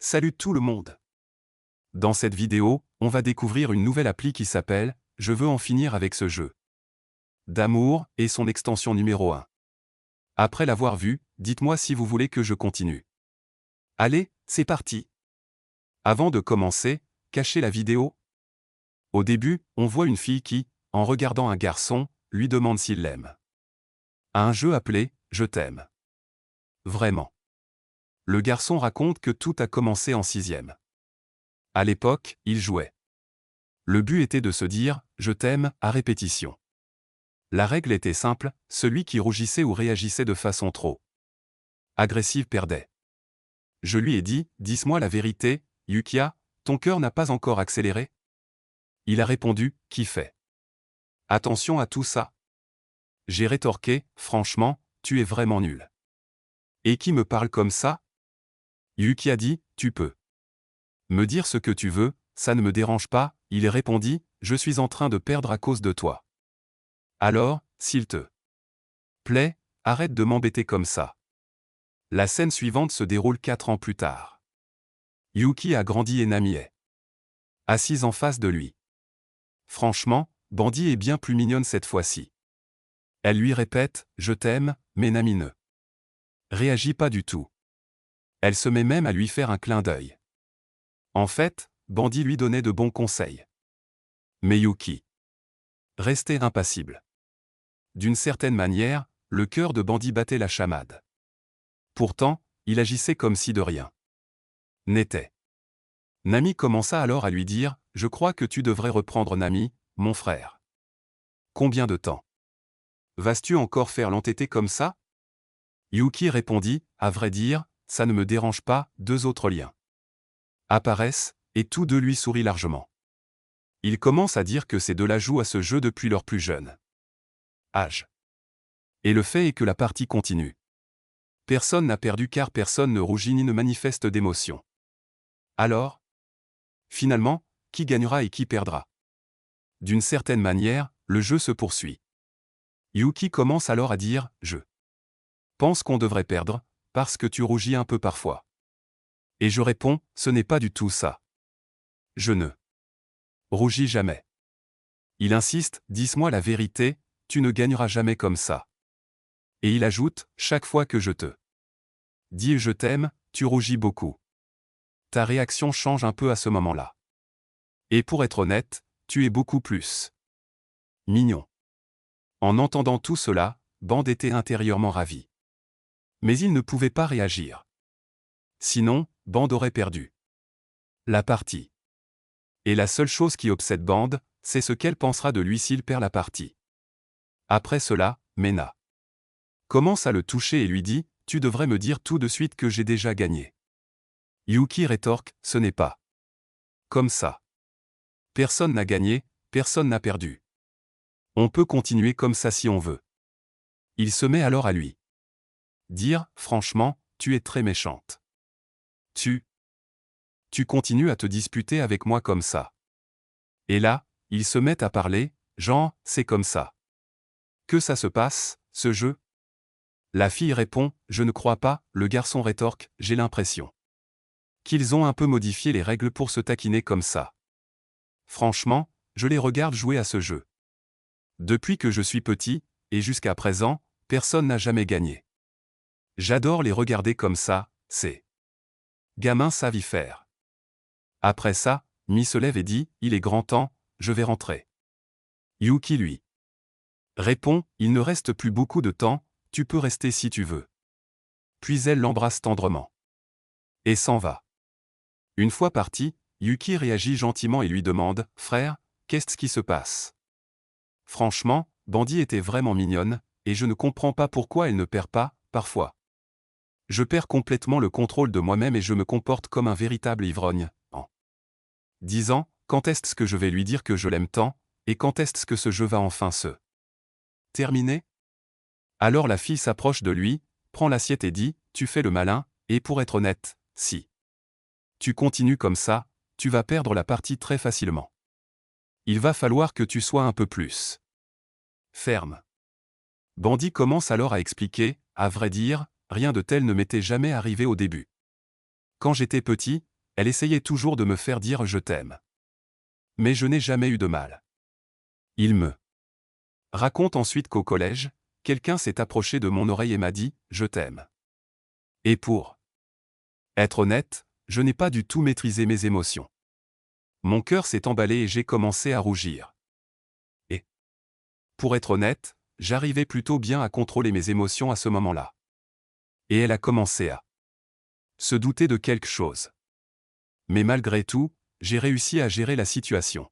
Salut tout le monde! Dans cette vidéo, on va découvrir une nouvelle appli qui s'appelle « Je veux en finir avec ce jeu » d'amour et son extension numéro 1. Après l'avoir vue, dites-moi si vous voulez que je continue. Allez, c'est parti! Avant de commencer, cachez la vidéo. Au début, on voit une fille qui, en regardant un garçon, lui demande s'il l'aime. À un jeu appelé « Je t'aime ». Vraiment. Le garçon raconte que tout a commencé en 6e. À l'époque, il jouait. Le but était de se dire « je t'aime » à répétition. La règle était simple, celui qui rougissait ou réagissait de façon trop agressive perdait. Je lui ai dit « dis-moi la vérité, Yukia, ton cœur n'a pas encore accéléré ?» Il a répondu « qui fait attention à tout ça ?» J'ai rétorqué « franchement, tu es vraiment nul. » Et qui me parle comme ça? Yuki a dit « tu peux me dire ce que tu veux, ça ne me dérange pas », il répondit « je suis en train de perdre à cause de toi. Alors, s'il te plaît, arrête de m'embêter comme ça. » La scène suivante se déroule 4 ans plus tard. Yuki a grandi et Nami est assise en face de lui. Franchement, Bandit est bien plus mignonne cette fois-ci. Elle lui répète « je t'aime », mais Nami ne réagit pas du tout. Elle se met même à lui faire un clin d'œil. En fait, Bandit lui donnait de bons conseils. Mais Yuki restait impassible. D'une certaine manière, le cœur de Bandit battait la chamade. Pourtant, il agissait comme si de rien n'était. Nami commença alors à lui dire « Je crois que tu devrais reprendre Nami, mon frère. Combien de temps vas-tu encore faire l'entêté comme ça ?» Yuki répondit « À vrai dire, ça ne me dérange pas », 2 autres liens apparaissent, et tous deux lui sourient largement. Ils commencent à dire que ces deux-là jouent à ce jeu depuis leur plus jeune âge. Et le fait est que la partie continue. Personne n'a perdu car personne ne rougit ni ne manifeste d'émotion. Alors, finalement, qui gagnera et qui perdra? D'une certaine manière, le jeu se poursuit. Yuki commence alors à dire « Je pense qu'on devrait perdre, parce que tu rougis un peu parfois. » Et je réponds « Ce n'est pas du tout ça. Je ne rougis jamais. » Il insiste « Dis-moi la vérité, tu ne gagneras jamais comme ça. » Et il ajoute « Chaque fois que je te dis je t'aime, tu rougis beaucoup. Ta réaction change un peu à ce moment-là. Et pour être honnête, tu es beaucoup plus mignon. » En entendant tout cela, Band était intérieurement ravi. Mais il ne pouvait pas réagir. Sinon, Band aurait perdu la partie. Et la seule chose qui obsède Band, c'est ce qu'elle pensera de lui s'il perd la partie. Après cela, Mena commence à le toucher et lui dit « Tu devrais me dire tout de suite que j'ai déjà gagné. » Yuki rétorque « Ce n'est pas comme ça. Personne n'a gagné, personne n'a perdu. On peut continuer comme ça si on veut. » Il se met alors à lui dire « Franchement, tu es très méchante. Tu continues à te disputer avec moi comme ça. » Et là, ils se mettent à parler, genre « C'est comme ça que ça se passe, ce jeu ?» La fille répond « Je ne crois pas », le garçon rétorque « J'ai l'impression qu'ils ont un peu modifié les règles pour se taquiner comme ça. Franchement, je les regarde jouer à ce jeu. Depuis que je suis petit, et jusqu'à présent, personne n'a jamais gagné. J'adore les regarder comme ça, ces gamins savent y faire. » Après ça, Mi se lève et dit « Il est grand temps, je vais rentrer. » Yuki lui répond « Il ne reste plus beaucoup de temps, tu peux rester si tu veux. » Puis elle l'embrasse tendrement. Et s'en va. Une fois parti, Yuki réagit gentiment et lui demande « Frère, qu'est-ce qui se passe ?» Franchement, Bandit était vraiment mignonne, et je ne comprends pas pourquoi elle ne perd pas, parfois. Je perds complètement le contrôle de moi-même et je me comporte comme un véritable ivrogne, en disant « Quand est-ce que je vais lui dire que je l'aime tant, et quand est-ce que ce jeu va enfin se terminer ?» Alors la fille s'approche de lui, prend l'assiette et dit « Tu fais le malin, et pour être honnête, si tu continues comme ça, tu vas perdre la partie très facilement. Il va falloir que tu sois un peu plus ferme. » Bandit commence alors à expliquer « À vrai dire, rien de tel ne m'était jamais arrivé au début. Quand j'étais petit, elle essayait toujours de me faire dire « je t'aime ». Mais je n'ai jamais eu de mal. Il me raconte ensuite qu'au collège, quelqu'un s'est approché de mon oreille et m'a dit « je t'aime ». Et pour être honnête, je n'ai pas du tout maîtrisé mes émotions. Mon cœur s'est emballé et j'ai commencé à rougir. Et pour être honnête, j'arrivais plutôt bien à contrôler mes émotions à ce moment-là. Et elle a commencé à se douter de quelque chose. Mais malgré tout, j'ai réussi à gérer la situation.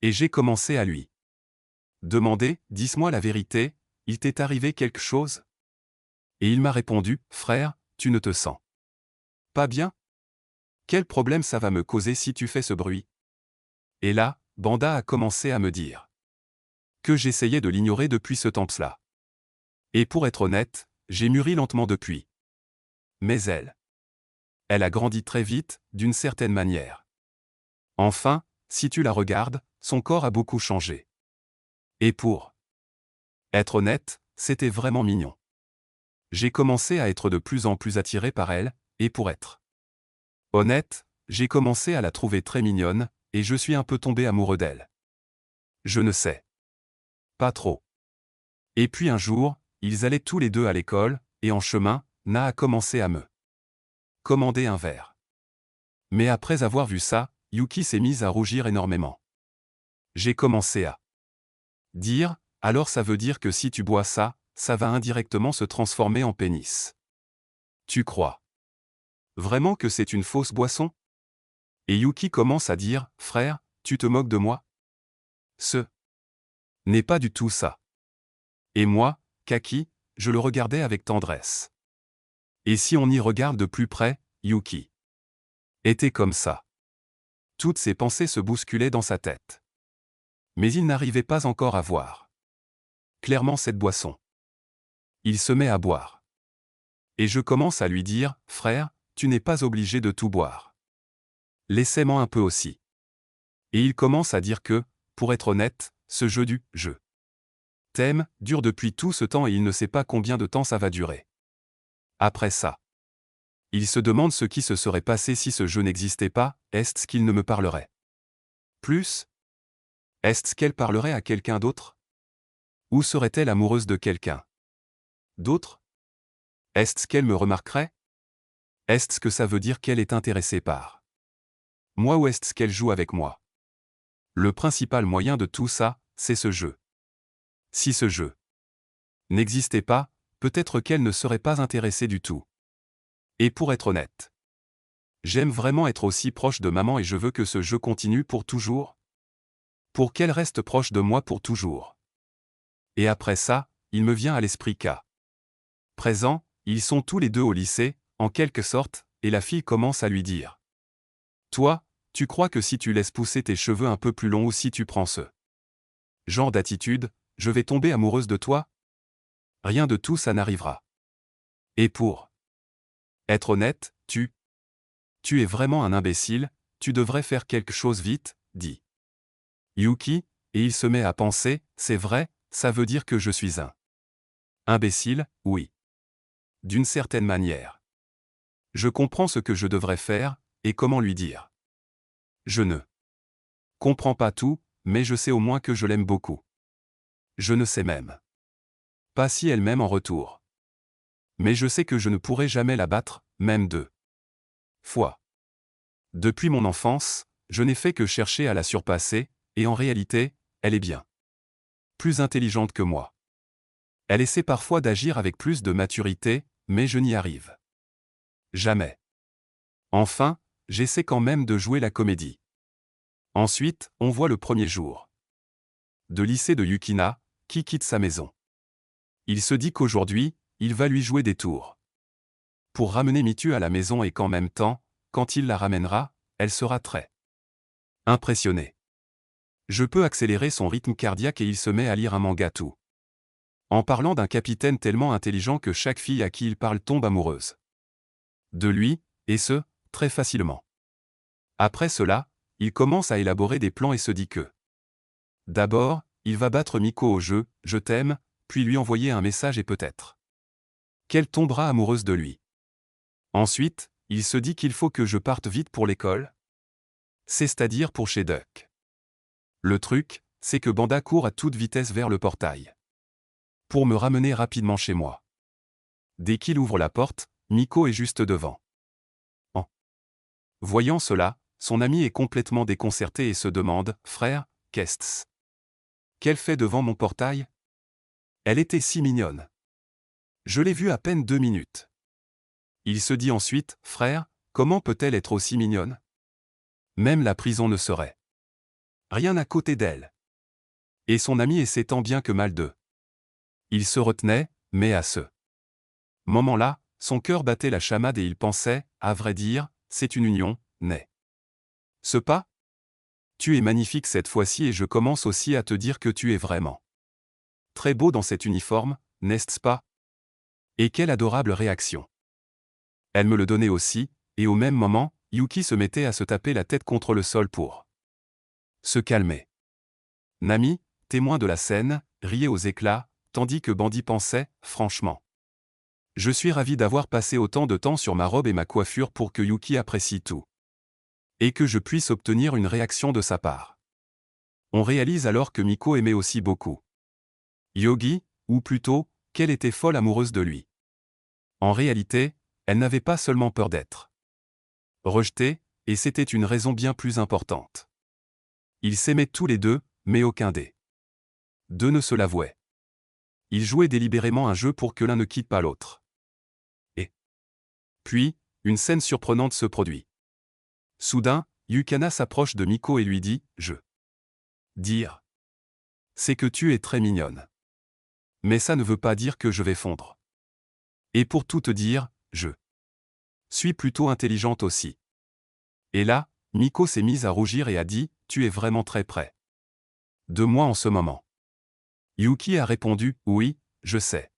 Et j'ai commencé à lui demander « dis-moi la vérité, il t'est arrivé quelque chose ?» Et il m'a répondu « frère, tu ne te sens pas bien? Quel problème ça va me causer si tu fais ce bruit ?» Et là, Banda a commencé à me dire que j'essayais de l'ignorer depuis ce temps-là. Et pour être honnête, j'ai mûri lentement depuis. Mais elle a grandi très vite, d'une certaine manière. Enfin, si tu la regardes, son corps a beaucoup changé. Et pour être honnête, c'était vraiment mignon. J'ai commencé à être de plus en plus attiré par elle, et pour être honnête, j'ai commencé à la trouver très mignonne, et je suis un peu tombé amoureux d'elle. Je ne sais pas trop. Et puis un jour, ils allaient tous les deux à l'école, et en chemin, Na a commencé à me commander un verre. Mais après avoir vu ça, Yuki s'est mise à rougir énormément. J'ai commencé à dire, alors ça veut dire que si tu bois ça, ça va indirectement se transformer en pénis. Tu crois vraiment que c'est une fausse boisson? Et Yuki commence à dire, frère, tu te moques de moi? Ce n'est pas du tout ça. Et moi, Kaki, je le regardais avec tendresse. Et si on y regarde de plus près, Yuki était comme ça. Toutes ses pensées se bousculaient dans sa tête. Mais il n'arrivait pas encore à voir clairement cette boisson. Il se met à boire. Et je commence à lui dire, frère, tu n'es pas obligé de tout boire. Laissez-moi un peu aussi. Et il commence à dire que, pour être honnête, ce jeu du « je t'aime » dure depuis tout ce temps et il ne sait pas combien de temps ça va durer. Après ça, il se demande ce qui se serait passé si ce jeu n'existait pas, est-ce qu'il ne me parlerait plus? Est-ce qu'elle parlerait à quelqu'un d'autre? Ou serait-elle amoureuse de quelqu'un d'autre? Est-ce qu'elle me remarquerait? Est-ce que ça veut dire qu'elle est intéressée par moi ou est-ce qu'elle joue avec moi? Le principal moyen de tout ça, c'est ce jeu. Si ce jeu n'existait pas, peut-être qu'elle ne serait pas intéressée du tout. Et pour être honnête, j'aime vraiment être aussi proche de maman et je veux que ce jeu continue pour toujours. Pour qu'elle reste proche de moi pour toujours. Et après ça, il me vient à l'esprit qu'à présent, ils sont tous les deux au lycée, en quelque sorte, et la fille commence à lui dire. Toi, tu crois que si tu laisses pousser tes cheveux un peu plus longs ou si tu prends ce genre d'attitude, je vais tomber amoureuse de toi? Rien de tout ça n'arrivera. Et pour être honnête, tu es vraiment un imbécile, tu devrais faire quelque chose vite, dit Yuki, et il se met à penser, c'est vrai, ça veut dire que je suis un imbécile, oui. D'une certaine manière. Je comprends ce que je devrais faire, et comment lui dire. Je ne comprends pas tout, mais je sais au moins que je l'aime beaucoup. Je ne sais même pas si elle m'aime en retour. Mais je sais que je ne pourrai jamais la battre, même 2 fois. Depuis mon enfance, je n'ai fait que chercher à la surpasser, et en réalité, elle est bien plus intelligente que moi. Elle essaie parfois d'agir avec plus de maturité, mais je n'y arrive jamais. Enfin, j'essaie quand même de jouer la comédie. Ensuite, on voit le premier jour de lycée de Yukina, qui quitte sa maison. Il se dit qu'aujourd'hui, il va lui jouer des tours pour ramener Mitu à la maison et qu'en même temps, quand il la ramènera, elle sera très impressionnée. Je peux accélérer son rythme cardiaque et il se met à lire un manga tout en parlant d'un capitaine tellement intelligent que chaque fille à qui il parle tombe amoureuse de lui, et ce, très facilement. Après cela, il commence à élaborer des plans et se dit que d'abord, il va battre Miko au jeu « Je t'aime », puis lui envoyer un message et peut-être qu'elle tombera amoureuse de lui. Ensuite, Il se dit qu'il faut que je parte vite pour l'école. C'est-à-dire pour chez Duck. Le truc, c'est que Banda court à toute vitesse vers le portail. Pour me ramener rapidement chez moi. Dès qu'il ouvre la porte, Miko est juste devant. En voyant cela, son ami est complètement déconcerté et se demande « Frère, qu'est-ce qu'elle fait devant mon portail ?» Elle était si mignonne. Je l'ai vue à peine 2 minutes. Il se dit ensuite « Frère, comment peut-elle être aussi mignonne ? Même la prison ne serait rien à côté d'elle. » Et son ami essaie tant bien que mal d'eux. Il se retenait, mais à ce moment-là, son cœur battait la chamade et il pensait, à vrai dire, c'est une union, n'est-ce pas ? Tu es magnifique cette fois-ci et je commence aussi à te dire que tu es vraiment très beau dans cet uniforme, n'est-ce pas ? Et quelle adorable réaction. Elle me le donnait aussi, et au même moment, Yuki se mettait à se taper la tête contre le sol pour se calmer. Nami, témoin de la scène, riait aux éclats, tandis que Bandit pensait, franchement. Je suis ravi d'avoir passé autant de temps sur ma robe et ma coiffure pour que Yuki apprécie tout. Et que je puisse obtenir une réaction de sa part. On réalise alors que Miko aimait aussi beaucoup Yogi, ou plutôt, qu'elle était folle amoureuse de lui. En réalité, elle n'avait pas seulement peur d'être rejetée, et c'était une raison bien plus importante. Ils s'aimaient tous les deux, mais aucun des deux ne se l'avouait. Ils jouaient délibérément un jeu pour que l'un ne quitte pas l'autre. Et puis, une scène surprenante se produit. Soudain, Yukana s'approche de Miko et lui dit « Je dire. C'est que tu es très mignonne. Mais ça ne veut pas dire que je vais fondre. Et pour tout te dire, je suis plutôt intelligente aussi. » Et là, Miko s'est mise à rougir et a dit « Tu es vraiment très près de moi en ce moment. » Yuki a répondu « Oui, je sais. »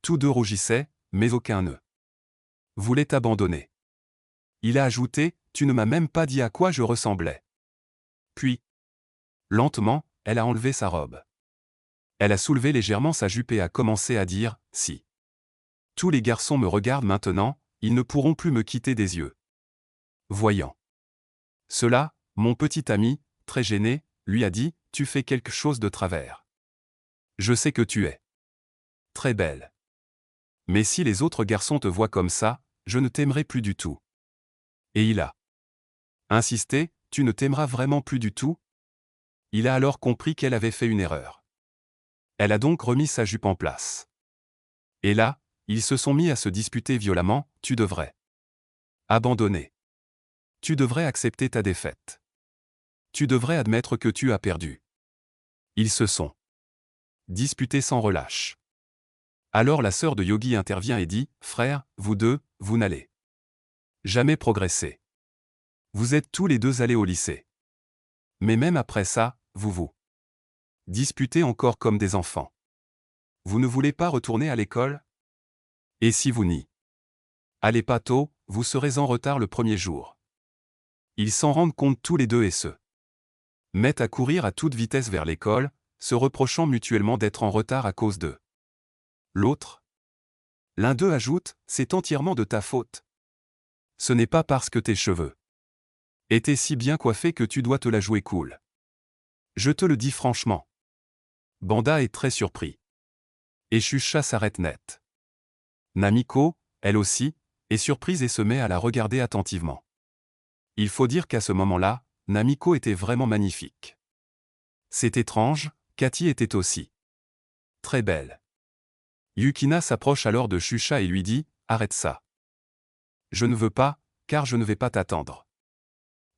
Tous deux rougissaient, mais aucun ne voulait abandonner. Il a ajouté « Tu ne m'as même pas dit à quoi je ressemblais. » Puis, lentement, elle a enlevé sa robe. Elle a soulevé légèrement sa jupe et a commencé à dire « Si tous les garçons me regardent maintenant, ils ne pourront plus me quitter des yeux. » Voyant cela, mon petit ami, très gêné, lui a dit « Tu fais quelque chose de travers. Je sais que tu es très belle. Mais si les autres garçons te voient comme ça, je ne t'aimerai plus du tout. » Et il a insisté « Tu ne t'aimeras vraiment plus du tout ?» Il a alors compris qu'elle avait fait une erreur. Elle a donc remis sa jupe en place. Et là, ils se sont mis à se disputer violemment « Tu devrais abandonner. Tu devrais accepter ta défaite. Tu devrais admettre que tu as perdu. » Ils se sont disputés sans relâche. Alors la sœur de Yogi intervient et dit « Frère, vous deux, vous n'allez jamais progresser. Vous êtes tous les deux allés au lycée. Mais même après ça, vous vous disputez encore comme des enfants. Vous ne voulez pas retourner à l'école ? Et si vous n'y allez pas tôt, vous serez en retard le premier jour. » Ils s'en rendent compte tous les deux et se mettent à courir à toute vitesse vers l'école, se reprochant mutuellement d'être en retard à cause d'eux. L'autre, l'un d'eux ajoute « C'est entièrement de ta faute. Ce n'est pas parce que tes cheveux étaient si bien coiffés que tu dois te la jouer cool. Je te le dis franchement. » Banda est très surpris. Et Shusha s'arrête net. Namiko, elle aussi, est surprise et se met à la regarder attentivement. Il faut dire qu'à ce moment-là, Namiko était vraiment magnifique. C'est étrange, Cathy était aussi très belle. Yukina s'approche alors de Shusha et lui dit « Arrête ça. Je ne veux pas, car je ne vais pas t'attendre. »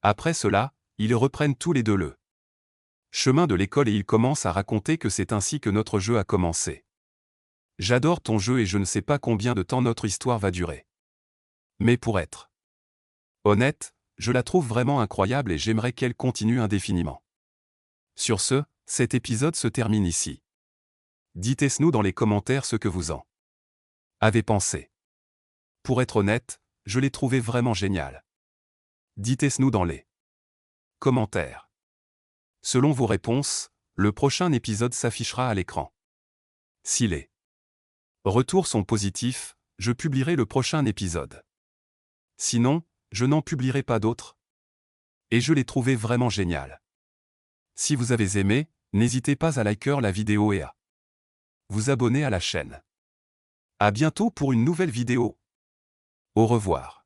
Après cela, ils reprennent tous les deux le chemin de l'école et ils commencent à raconter que c'est ainsi que notre jeu a commencé. J'adore ton jeu et je ne sais pas combien de temps notre histoire va durer. Mais pour être honnête, je la trouve vraiment incroyable et j'aimerais qu'elle continue indéfiniment. Sur ce, cet épisode se termine ici. Dites-nous dans les commentaires ce que vous en avez pensé. Pour être honnête, je l'ai trouvé vraiment génial. Dites-nous dans les commentaires. Selon vos réponses, le prochain épisode s'affichera à l'écran. Si les retours sont positifs, je publierai le prochain épisode. Sinon, je n'en publierai pas d'autres. Et je l'ai trouvé vraiment génial. Si vous avez aimé, n'hésitez pas à liker la vidéo et à vous abonner à la chaîne. À bientôt pour une nouvelle vidéo. Au revoir.